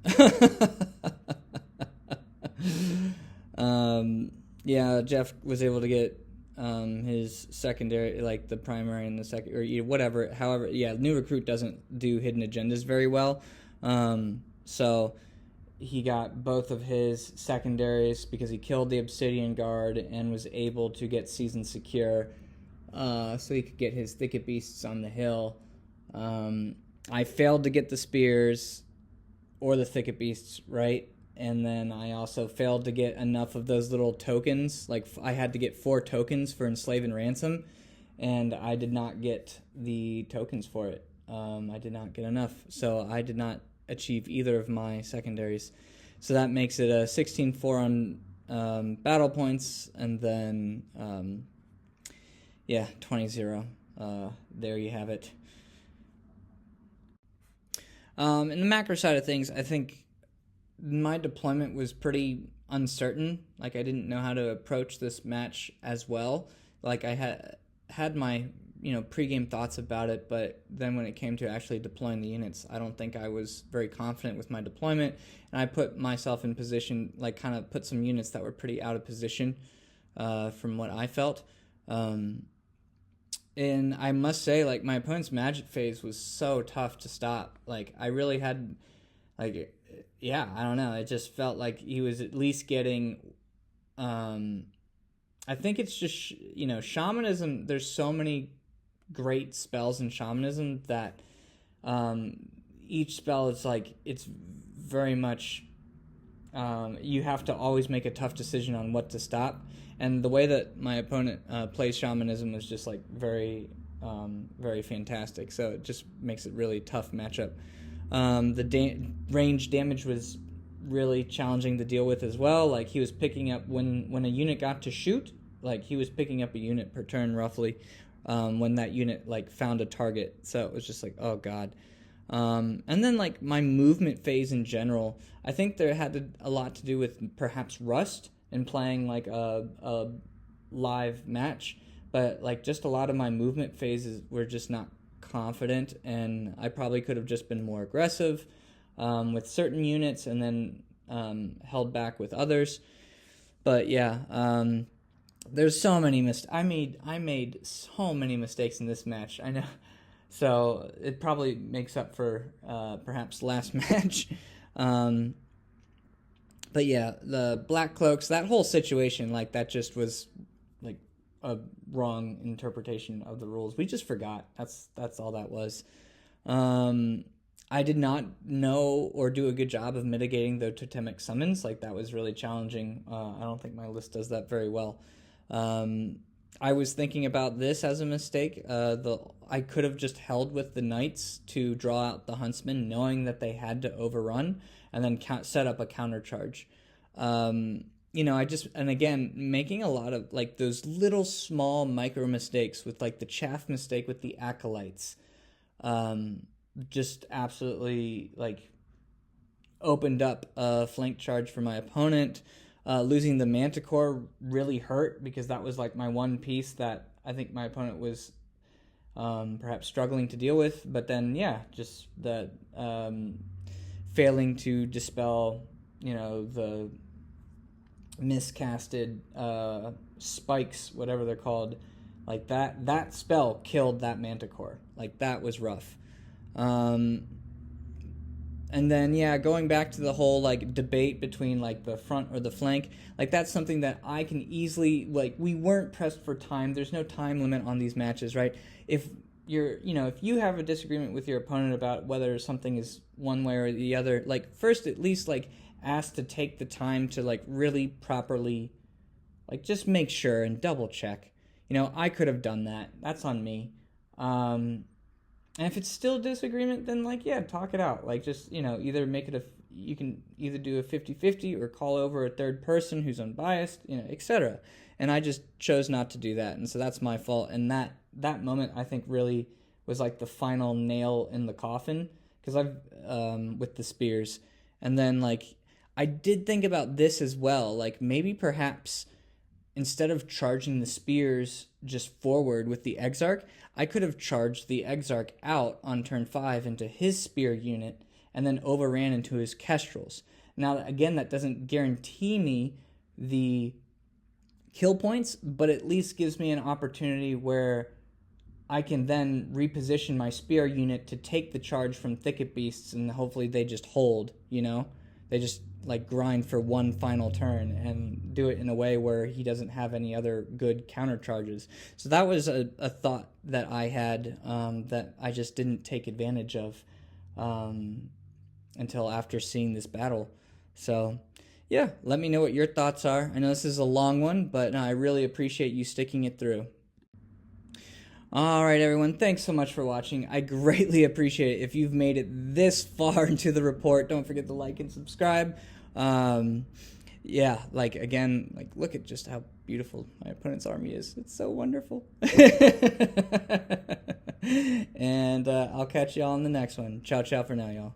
Yeah, Jeff was able to get his secondary, like the primary and the second, or whatever, however, yeah, new recruit doesn't do hidden agendas very well. So he got both of his secondaries because he killed the Obsidian Guard and was able to get Season Secure, so he could get his Thicket Beasts on the hill. I failed to get the Spears or the Thicket Beasts, right? And then I also failed to get enough of those little tokens. Like, I had to get 4 tokens for Enslave and Ransom, and I did not get the tokens for it. I did not get enough, so I did not achieve either of my secondaries. So that makes it a 16-4 on battle points, and then, 20-0. There you have it. In the macro side of things, I think my deployment was pretty uncertain. Like, I didn't know how to approach this match as well. Like, I had my pregame thoughts about it, but then when it came to actually deploying the units, I don't think I was very confident with my deployment, and I put myself in position, like kind of put some units that were pretty out of position from what I felt. And I must say, like, my opponent's magic phase was so tough to stop. Like, I really had, like, I don't know. It just felt like he was at least getting, I think it's just, shamanism. There's so many great spells in shamanism that each spell is like, it's very much, you have to always make a tough decision on what to stop. And the way that my opponent plays shamanism was just like very, very fantastic. So it just makes it really tough matchup. The range damage was really challenging to deal with as well. Like, he was picking up when a unit got to shoot, like he was picking up a unit per turn roughly when that unit like found a target. So it was just like, oh god. And then like my movement phase in general, I think there had a lot to do with perhaps rust and playing like a live match, but like just a lot of my movement phases were just not confident, and I probably could have just been more aggressive with certain units and then held back with others. But there's so many I made so many mistakes in this match, I know. So it probably makes up for perhaps last match. But yeah, the Black Cloaks, that whole situation, like, that just was like a wrong interpretation of the rules. We just forgot. That's all that was. I did not know or do a good job of mitigating the totemic summons. Like, that was really challenging. I don't think my list does that very well. I was thinking about this as a mistake. I could have just held with the knights to draw out the huntsmen, knowing that they had to overrun, and then set up a counter charge. And again, making a lot of like those little small micro mistakes with like the chaff mistake with the acolytes, just absolutely like opened up a flank charge for my opponent. Losing the Manticore really hurt because that was like my one piece that I think my opponent was perhaps struggling to deal with. But then, just the failing to dispel, the miscasted spikes, whatever they're called, like that spell killed that Manticore. Like, that was rough. And then, going back to the whole, like, debate between, like, the front or the flank, like, that's something that I can easily, like, we weren't pressed for time. There's no time limit on these matches, right? If if you have a disagreement with your opponent about whether something is one way or the other, like, first at least, like, ask to take the time to, like, really properly, like, just make sure and double check. I could have done that. That's on me. And if it's still disagreement, then, like, talk it out. Like, just, either make it you can either do a 50-50 or call over a third person who's unbiased, etc. And I just chose not to do that. And so that's my fault. And that moment, I think, really was like the final nail in the coffin. Because with the spears. And then, like, I did think about this as well. Like, maybe perhaps instead of charging the spears just forward with the Exarch, I could have charged the Exarch out on turn 5 into his spear unit and then overran into his Kestrels. Now, again, that doesn't guarantee me the kill points, but at least gives me an opportunity where I can then reposition my spear unit to take the charge from Thicket Beasts, and hopefully they just hold, They just, like, grind for one final turn and do it in a way where he doesn't have any other good counter charges. So that was a thought that I had that I just didn't take advantage of until after seeing this battle. So, let me know what your thoughts are. I know this is a long one, but I really appreciate you sticking it through. Alright, everyone, thanks so much for watching. I greatly appreciate it. If you've made it this far into the report, don't forget to like and subscribe. Yeah, like, again, like, look at just how beautiful my opponent's army is. It's so wonderful. And I'll catch y'all on the next one. Ciao, ciao for now, y'all.